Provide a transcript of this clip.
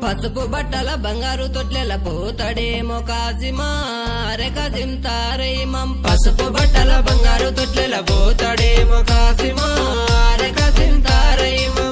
పసుపు బట్టల బంగారు తొట్లెల పోతాడేమో కాసిమా అరే కాసిం తారయిమం పసుపు బట్టల బంగారు తొట్లెల పోతాడేమో కాసిమా అరే కాసిం తారయిమం